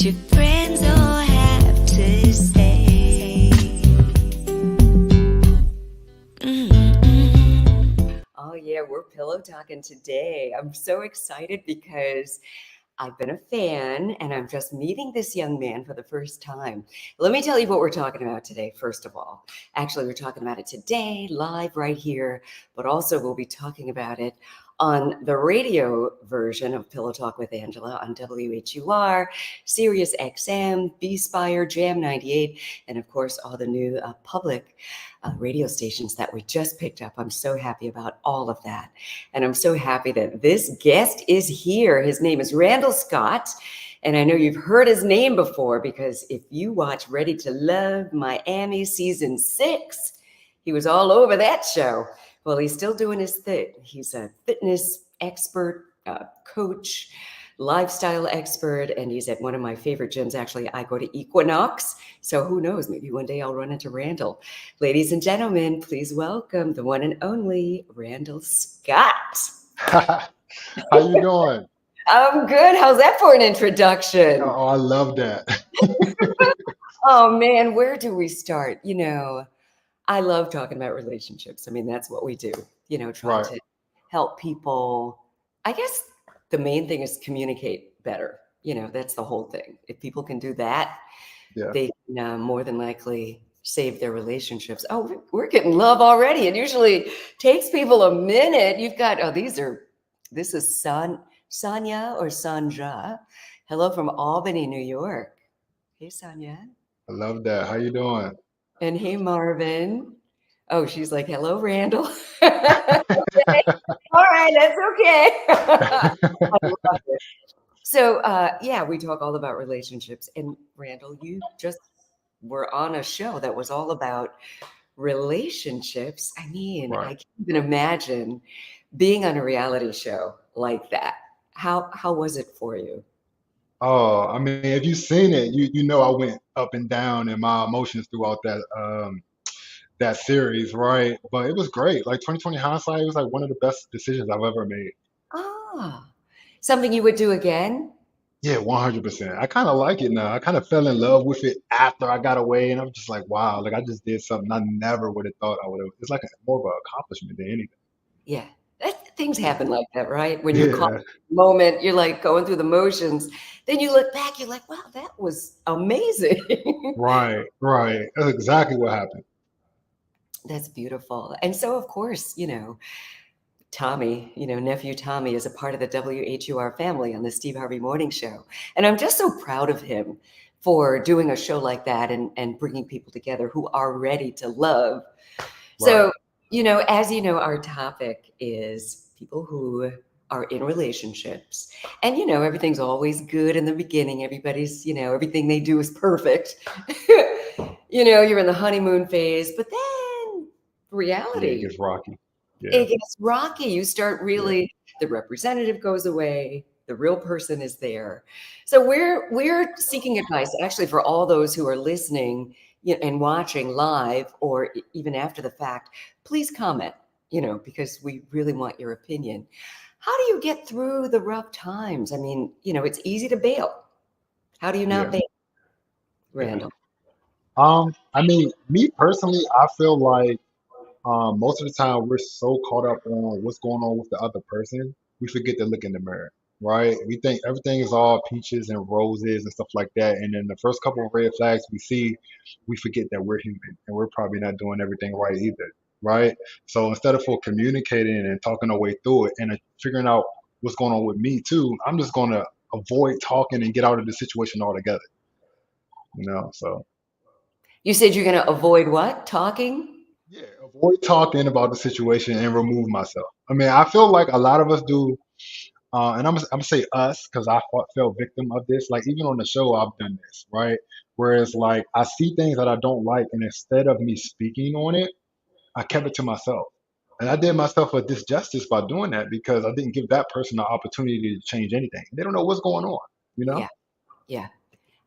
your friends all have to say. Oh yeah, we're pillow talking today. I'm so excited because I've been a fan and I'm just meeting this young man for the first time. Let me tell you what we're talking about today, first of all. Actually, we're talking about it today, live right here, but also we'll be talking about it on the radio version of Pillow Talk with Angela on WHUR, Sirius XM, B Spire, Jam 98, and of course, all the new public radio stations that we just picked up. I'm so happy about all of that. And I'm so happy that this guest is here. His name is Randall Scott. And I know you've heard his name before because if you watch Ready to Love Miami season 6, he was all over that show. Well, he's still doing his thing. He's a fitness expert, coach, lifestyle expert, and he's at one of my favorite gyms. Actually, I go to Equinox. So who knows? Maybe one day I'll run into Randall. Ladies and gentlemen, please welcome the one and only Randall Scott. How you doing? I'm good. How's that for an introduction? Oh, I love that. Oh man, where do we start? I love talking about relationships. I mean, that's what we do, trying Right. to help people. I guess the main thing is communicate better. That's the whole thing. If people can do that, Yeah. they can more than likely save their relationships. Oh, we're getting love already. It usually takes people a minute. You've got, this is Sonia or Sandra. Hello from Albany, New York. Hey, Sonia. I love that. How you doing? And hey, Marvin. Oh, she's like, hello, Randall. Okay. All right, that's okay. I love it. So, yeah, we talk all about relationships. And Randall, you just were on a show that was all about relationships. I mean, I Right. can't even imagine being on a reality show like that. How was it for you? Oh, I mean, if you've seen it, you know I went up and down in my emotions throughout that series, right? But it was great. Like 2020 hindsight, it was like one of the best decisions I've ever made. Ah, something you would do again? Yeah, 100%. I kind of like it now. I kind of fell in love with it after I got away, and I'm just like, wow, like I just did something I never would have thought I would have. It's like more of an accomplishment than anything. Yeah, things Yeah. happen like that, right? When you're caught Yeah. in the moment, you're like going through the motions. Then you look back, you're like, wow, that was amazing. Right. Right. That's exactly what happened. That's beautiful. And so, of course, Tommy, nephew Tommy is a part of the WHUR family on the Steve Harvey Morning Show. And I'm just so proud of him for doing a show like that and bringing people together who are ready to love. Right. So, as you know, our topic is people who are in relationships. And, everything's always good in the beginning. Everybody's, everything they do is perfect. You're in the honeymoon phase, but then Yeah, it reality, gets rocky. Yeah. it gets rocky. You start Yeah. really, the representative goes away, the real person is there. So we're seeking advice actually for all those who are listening and watching live or even after the fact. Please comment, because we really want your opinion. How do you get through the rough times? I mean, it's easy to bail. How do you not Yeah. bail, Yeah. Randall? I mean, me personally, I feel like most of the time we're so caught up on what's going on with the other person, we forget to look in the mirror, right? We think everything is all peaches and roses and stuff like that. And then the first couple of red flags we see, we forget that we're human and we're probably not doing everything right either, right? So instead of for communicating and talking our way through it and figuring out what's going on with me too, I'm just going to avoid talking and get out of the situation altogether, So. You said you're going to avoid what? Talking? Yeah, avoid talking about the situation and remove myself. I mean, I feel like a lot of us do, and I'm gonna say us because I felt victim of this. Like even on the show, I've done this, right? Whereas like I see things that I don't like, and instead of me speaking on it, I kept it to myself, and I did myself a disjustice by doing that because I didn't give that person the opportunity to change anything. They don't know what's going on, you know? Yeah. Yeah.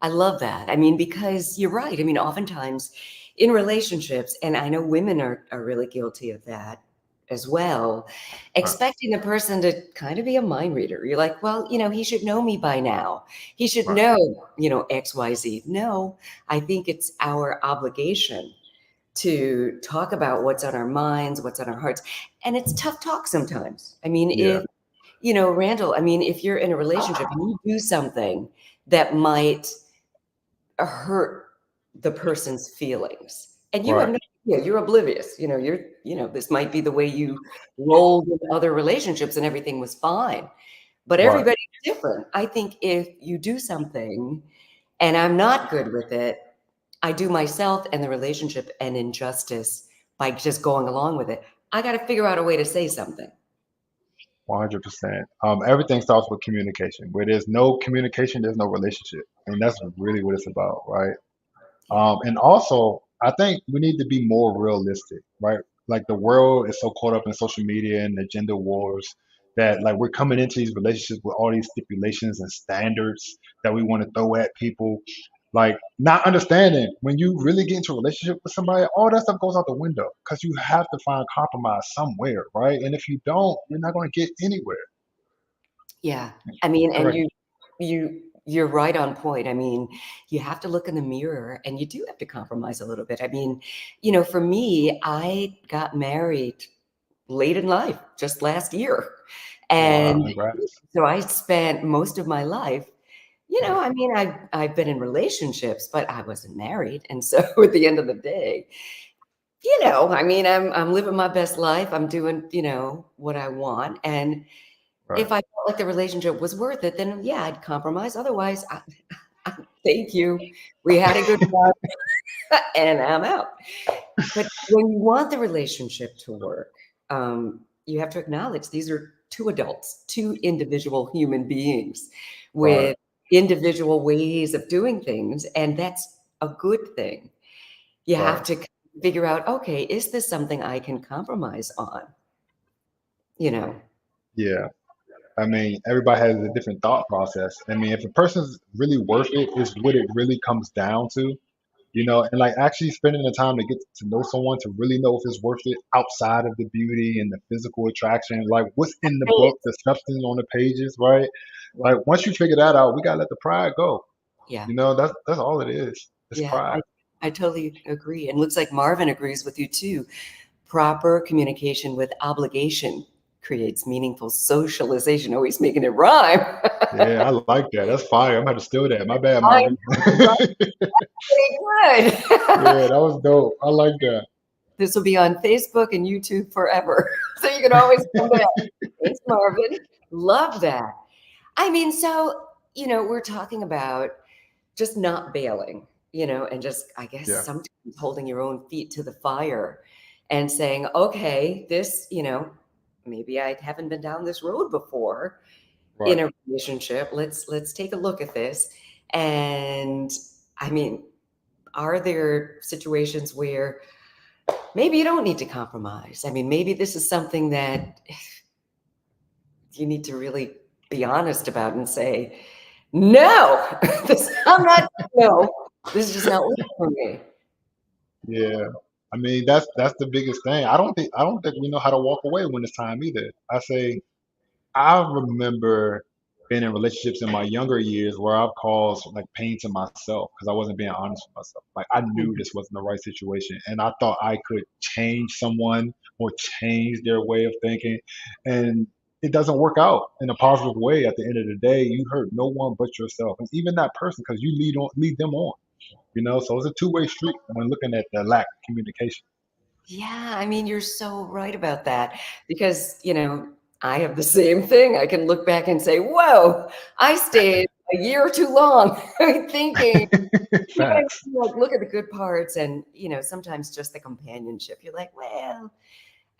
I love that. I mean, because you're right. I mean, oftentimes in relationships, and I know women are really guilty of that. as well, Right. expecting the person to kind of be a mind reader. You're like, well, he should know me by now. He should Right. know, XYZ. No, I think it's our obligation to talk about what's on our minds, what's on our hearts. And it's tough talk sometimes. I mean, Yeah. Randall, I mean, if you're in a relationship and you do something that might hurt the person's feelings and you have Right. no idea, you're oblivious, this might be the way you rolled in other relationships and everything was fine, but Right. everybody's different. I think if you do something and I'm not good with it, I do myself and the relationship an injustice by just going along with it. I got to figure out a way to say something. 100%. Everything starts with communication. Where there's no communication, there's no relationship, and that's really what it's about, right? Yeah. And also, I think we need to be more realistic, right? Like the world is so caught up in social media and the gender wars that like we're coming into these relationships with all these stipulations and standards that we want to throw at people. Like not understanding when you really get into a relationship with somebody, all that stuff goes out the window because you have to find compromise somewhere, right? And if you don't, you're not going to get anywhere. Yeah. I mean, and Correct. you're right on point. I mean, you have to look in the mirror and you do have to compromise a little bit. I mean, for me, I got married late in life, just last year. Oh, wow. And Congrats. so I spent most of my life, I mean, I've been in relationships, but I wasn't married. And so at the end of the day, I mean, I'm living my best life. I'm doing, what I want. And Right. if I felt like the relationship was worth it, then yeah, I'd compromise. Otherwise, thank you. We had a good time and I'm out. But when you want the relationship to work, you have to acknowledge these are two adults, two individual human beings Right. with individual ways of doing things. And that's a good thing. You have Right. to figure out, okay, is this something I can compromise on? You know? Yeah. I mean, everybody has a different thought process. I mean, if a person's really worth it, is what it really comes down to, and like actually spending the time to get to know someone to really know if it's worth it outside of the beauty and the physical attraction, like what's in the book, the substance on the pages, right? Right. Like once you figure that out, we gotta let the pride go. Yeah. That's all it is. It's Yeah. pride. I totally agree. And looks like Marvin agrees with you too. Proper communication with obligation creates meaningful socialization. Always making it rhyme. Yeah, I like that. That's fire. I'm gonna have to steal that. My bad, I Marvin. know, right? Pretty good. Yeah, that was dope. I like that. This will be on Facebook and YouTube forever. So you can always come back. Thanks, Marvin. Love that. I mean, so, we're talking about just not bailing, and just, I guess, Yeah, sometimes holding your own feet to the fire and saying, okay, this, maybe I haven't been down this road before in right. a relationship. Let's take a look at this. And I mean, are there situations where maybe you don't need to compromise? I mean, maybe this is something that you need to really be honest about and say, no, I'm not, no, this is just not working for me. Yeah. I mean, that's the biggest thing. I don't think we know how to walk away when it's time either. I remember being in relationships in my younger years where I've caused like pain to myself because I wasn't being honest with myself. Like I knew Mhm. this wasn't the right situation and I thought I could change someone or change their way of thinking. And it doesn't work out in a positive way. At the end of the day, you hurt no one but yourself. And even that person because you lead them on. So it's a two-way street when looking at the lack of communication. Yeah, I mean, you're so right about that because, I have the same thing. I can look back and say, whoa, I stayed a year too long thinking, Facts. like, look at the good parts and, sometimes just the companionship. You're like, well,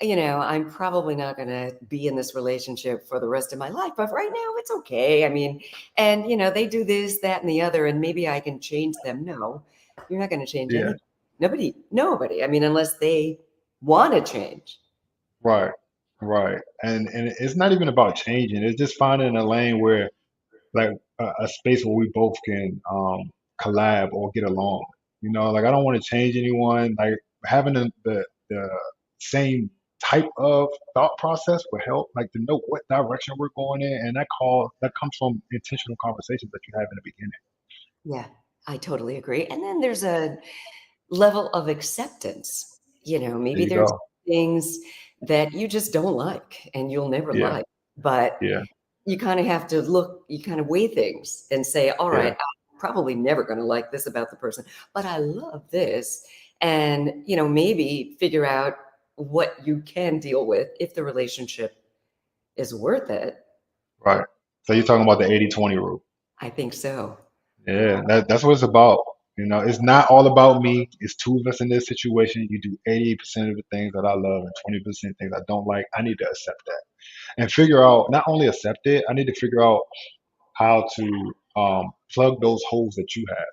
I'm probably not going to be in this relationship for the rest of my life, but right now it's okay. I mean, and, they do this, that, and the other, and maybe I can change them. No, you're not going to change Yeah. anybody. Nobody. I mean, unless they want to change. Right. Right. And it's not even about changing. It's just finding a lane where like a space where we both can collab or get along. Like I don't want to change anyone. Like having the same type of thought process will help, like to know what direction we're going in, and that comes from intentional conversations that you have in the beginning. Yeah, I totally agree. And then there's a level of acceptance. There Maybe you there's go. things that you just don't like and you'll never Yeah, like, but yeah, you kind of have to you kind of weigh things and say, all right, yeah. I'm probably never going to like this about the person, but I love this. And, maybe figure out what you can deal with if the relationship is worth it. Right. So you're talking about the 80/20 rule. I think so. Yeah, that's what it's about. It's not all about me. It's two of us in this situation. You do 80% of the things that I love and 20% things I don't like. I need to accept that and figure out, not only accept it, I need to figure out how to plug those holes that you have.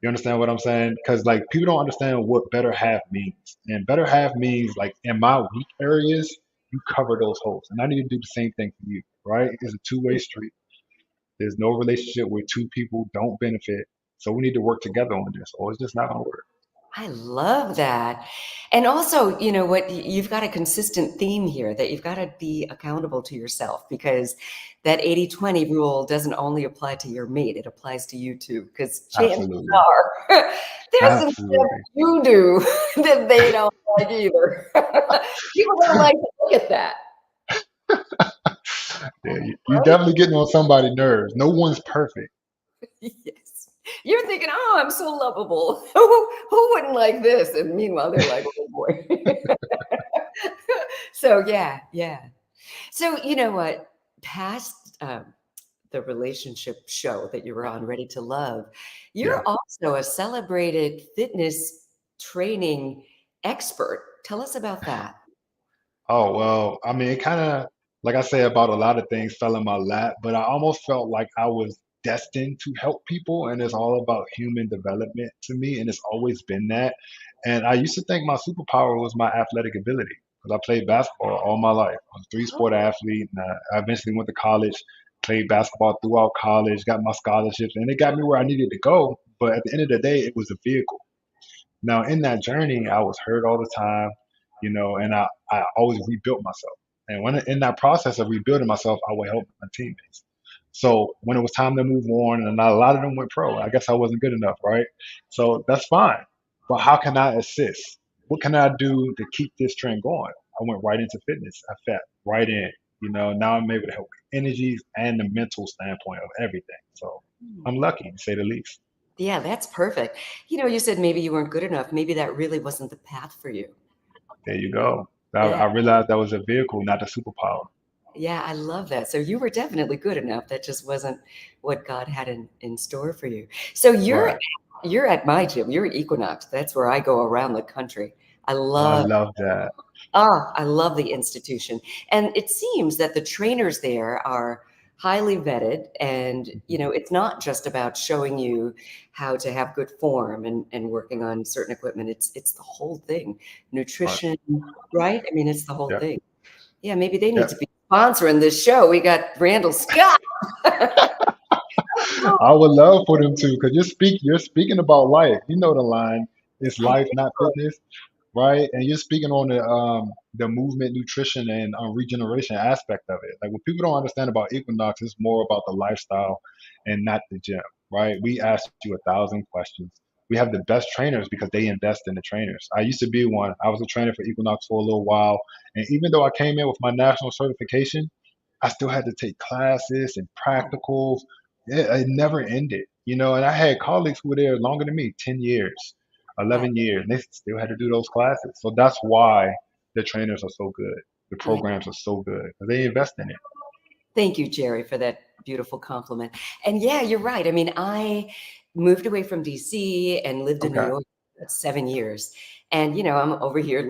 You understand what I'm saying? Because like people don't understand what better half means. And better half means like in my weak areas, you cover those holes. And I need to do the same thing for you, right? It's a two-way street. There's no relationship where two people don't benefit. So we need to work together on this, or it's just not gonna work. I love that. And also, you've got a consistent theme here that you've got to be accountable to yourself, because that 80/20 rule doesn't only apply to your mate, it applies to you too. Because chances Absolutely. are there's some stuff Absolutely. you do that they don't like either. People don't like to look at that, Yeah, you're right? definitely getting on somebody's nerves. No one's perfect. Yes. You're thinking, oh, I'm so lovable. Who wouldn't like this? And meanwhile, they're like, oh boy. So, yeah, yeah. So, you know what? Past the relationship show that you were on, Ready to Love, Yeah. you're also a celebrated fitness training expert. Tell us about that. Oh, well, I mean, it kind of, like I say about a lot of things, fell in my lap, but I almost felt like I was destined to help people. And it's all about human development to me. And it's always been that. And I used to think my superpower was my athletic ability because I played basketball all my life. I was a three-sport Oh, athlete. And I eventually went to college, played basketball throughout college, got my scholarships, and it got me where I needed to go. But at the end of the day, it was a vehicle. Now, in that journey, I was hurt all the time, and I always rebuilt myself. And when in that process of rebuilding myself, I would help my teammates. So when it was time to move on, and a lot of them went pro, I guess I wasn't good enough, right? So that's fine. But how can I assist? What can I do to keep this trend going? I went right into fitness. I fit right in. Now I'm able to help with energies and the mental standpoint of everything. So I'm lucky, to say the least. yeah, that's perfect. You said maybe you weren't good enough. Maybe that really wasn't the path for you. There you go. I Yeah. realized that was a vehicle, not a superpower. Yeah, I love that. So you were definitely good enough. That just wasn't what God had in store for you. So Right. you're at my gym. You're at Equinox. That's where I go around the country. I Oh, I love love that. I love the institution. And it seems that the trainers there are highly vetted, and Mhm. it's not just about showing you how to have good form and working on certain equipment. It's the whole thing. Right. Nutrition, right? I mean, it's the whole Yeah. thing. Yeah, maybe they need Yeah. to be sponsoring this show. We got Randall Scott. I would love for them to, because you're speaking about life. You know the line. It's I life, not fitness, right? And you're speaking on the movement, nutrition, and regeneration aspect of it. Like what people don't understand about Equinox is more about the lifestyle and not the gym, right? We ask you 1,000 questions. We have the best trainers because they invest in the trainers. I used to be one. I was a trainer for Equinox for a little while, and even though I came in with my national certification, I still had to take classes and practicals. It never ended, and I had colleagues who were there longer than me, 10 years, yeah, 11 years, and they still had to do those classes. So that's why the trainers are so good. The yeah. programs are so good because they invest in it. Thank you, Jerry, for that beautiful compliment. And yeah, you're right. I mean, I moved away from DC and lived in New Okay. York for 7 years. And, I'm over here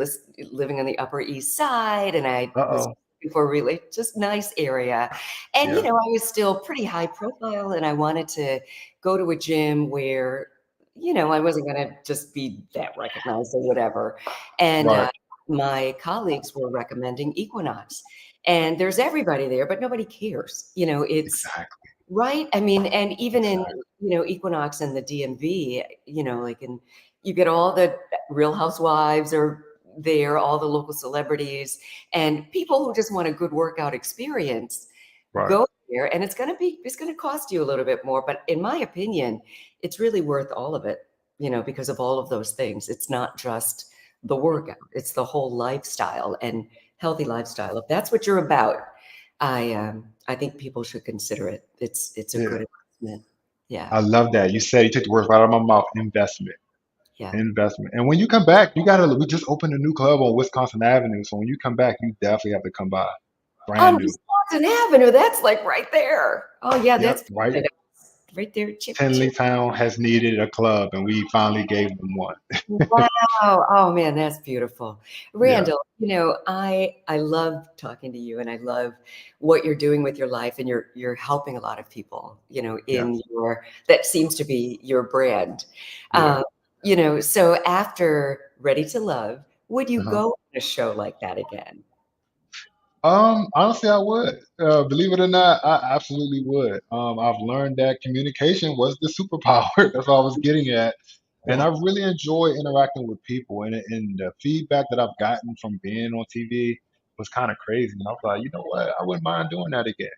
living on the Upper East Side, and I was Uh-oh. looking for a really just nice area. And, Yeah. I was still pretty high profile, and I wanted to go to a gym where, I wasn't going to just be that recognized or whatever. And Right. my colleagues were recommending Equinox. And there's everybody there, but nobody cares. It's Exactly. right. I mean, and even in, Exactly. Equinox and the DMV, like you get all the Real Housewives or there, all the local celebrities and people who just want a good workout experience Right. go there. And it's going to cost you a little bit more. But in my opinion, it's really worth all of it, because of all of those things. It's not just the workout, it's the whole lifestyle and healthy lifestyle. If that's what you're about, I think people should consider it. It's a Yeah. good investment. Yeah. I love that. You took the words right out of my mouth. Investment. Yeah. Investment. And when you come back, we just opened a new club on Wisconsin Avenue. So when you come back, you definitely have to come by. Brand new. Wisconsin Avenue, that's like right there. Oh yeah, Yep. that's Right. right there. Chip, chip. Tinley Town has needed a club, and we finally gave them one. Wow. Oh man, that's beautiful. Yeah. Randall, I love talking to you and I love what you're doing with your life and you're helping a lot of people, Yeah. in that seems to be your brand. Yeah. Uh, so after Ready to Love, would you Uh-huh. go on a show like that again? Honestly, I would. Believe it or not, I absolutely would. I've learned that communication was the superpower. That's what I was getting at. And Yeah, I really enjoy interacting with people. And the feedback that I've gotten from being on TV was kind of crazy. And I was like, you know what? I wouldn't mind doing that again,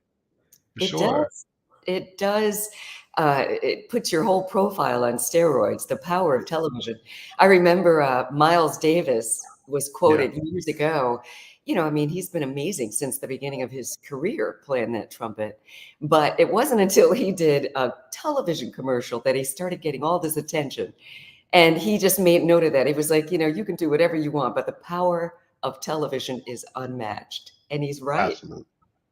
for it sure. does. It does. It puts your whole profile on steroids, the power of television. I remember Miles Davis was Yeah, quoted years ago. I mean, he's been amazing since the beginning of his career playing that trumpet. But it wasn't until he did a television commercial that he started getting all this attention. And he just made note of that. He was like, you can do whatever you want, but the power of television is unmatched. And he's right. absolutely.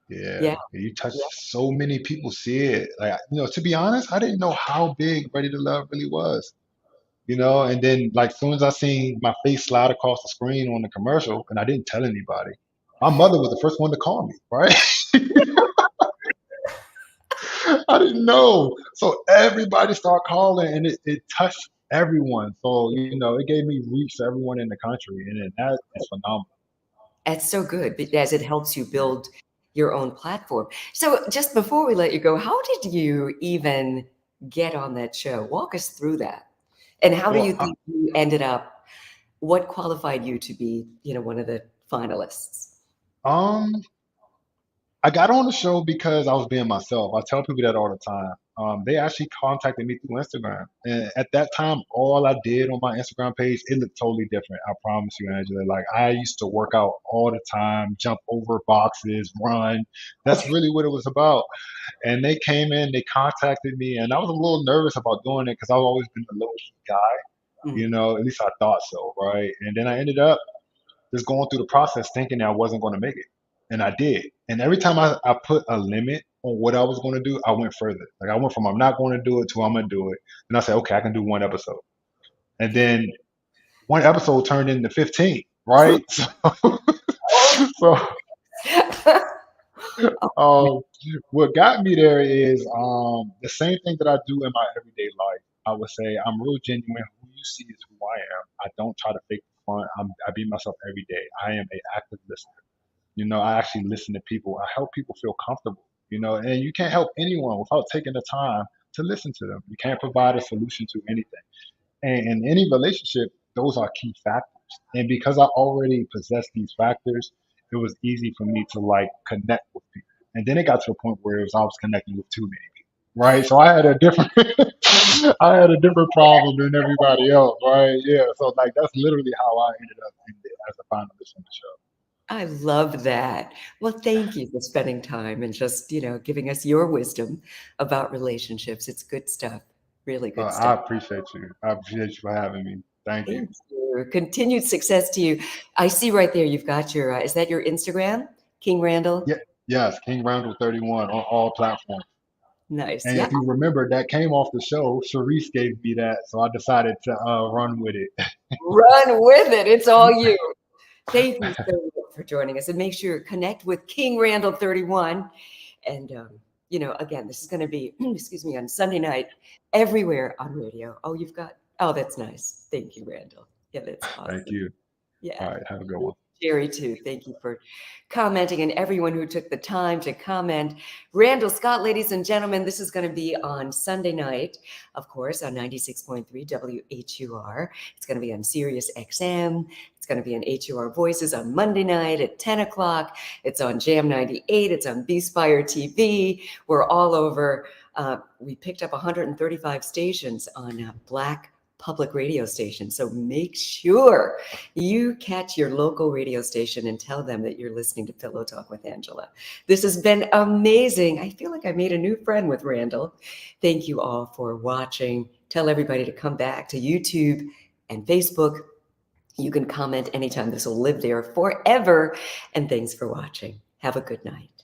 Yeah. Yeah. You touch Yeah. so many people see it. Like, to be honest, I didn't know how big Ready to Love really was. And then like soon as I seen my face slide across the screen on the commercial, and I didn't tell anybody, my mother was the first one to call me, right? I didn't know. So everybody started calling and it touched everyone. So, it gave me reach to everyone in the country. And then that is phenomenal. That's so good as it helps you Yeah. build your own platform. So just before we let you go, how did you even get on that show? Walk us through that. And how do Well, you think you ended up, what qualified you to be, one of the finalists? um, I got on the show because I was being myself. I tell people that all the time. They actually contacted me through Instagram. And at that time, all I did on my Instagram page, it looked totally different. I promise you, Angela. Like I used to work out all the time, jump over boxes, run. That's really what it was about. And they came in, they contacted me, and I was a little nervous about doing it because I've always been a low key guy, Mm. at least I thought so, right? And then I ended up just going through the process thinking that I wasn't going to make it. And I did. And every time I put a limit on what I was going to do, I went further. Like I went from I'm not going to do it to I'm going to do it. And I said, okay, I can do one episode. And then one episode turned into 15, right? So Oh, um, what got me there is the same thing that I do in my everyday life. I would say I'm real genuine. Who you see is who I am. I don't try to fake the front. I be myself every day. I am an active listener. I actually listen to people. I help people feel comfortable, and you can't help anyone without taking the time to listen to them. You can't provide a solution to anything. And in any relationship, those are key factors. And because I already possess these factors, it was easy for me to like connect with people. And then it got to a point where it was I was connecting with too many people. Right. So I had a different I had a different problem than everybody else, right? Yeah. So like that's literally how I ended up as a finalist on the show. I love that. Well, thank you for spending time and just, giving us your wisdom about relationships. It's good stuff. Really good I stuff. appreciate you. I appreciate you for having me. Thank you. Thank you. Continued success to you. I see right there you've got your, is that your Instagram? King Randall? Yeah, yes, King Randall 31 on all platforms. Nice. And Yeah. if you remember, that came off the show. Sharice gave me that, so I decided to run with it. Run with it. It's all you. Thank you so much for joining us. And make sure to connect with King Randall 31. And, again, this is going to be, excuse me, on Sunday night, everywhere on radio. Oh, that's nice. Thank you, Randall. Yeah, that's Thank awesome. you. Yeah. All right, have a good one. Jerry, too. Thank you for commenting, and everyone who took the time to comment. Randall Scott, ladies and gentlemen, this is going to be on Sunday night, of course, on 96.3 WHUR. It's going to be on Sirius XM. It's going to be on HUR Voices on Monday night at 10 o'clock. It's on Jam 98. It's on B-Spire TV. We're all over. We picked up 135 stations on Black public radio stations. So make sure you catch your local radio station and tell them that you're listening to Pillow Talk with Angela. This has been amazing. I feel like I made a new friend with Randall. Thank you all for watching. Tell everybody to come back to YouTube and Facebook. You can comment anytime. This will live there forever. And thanks for watching. Have a good night.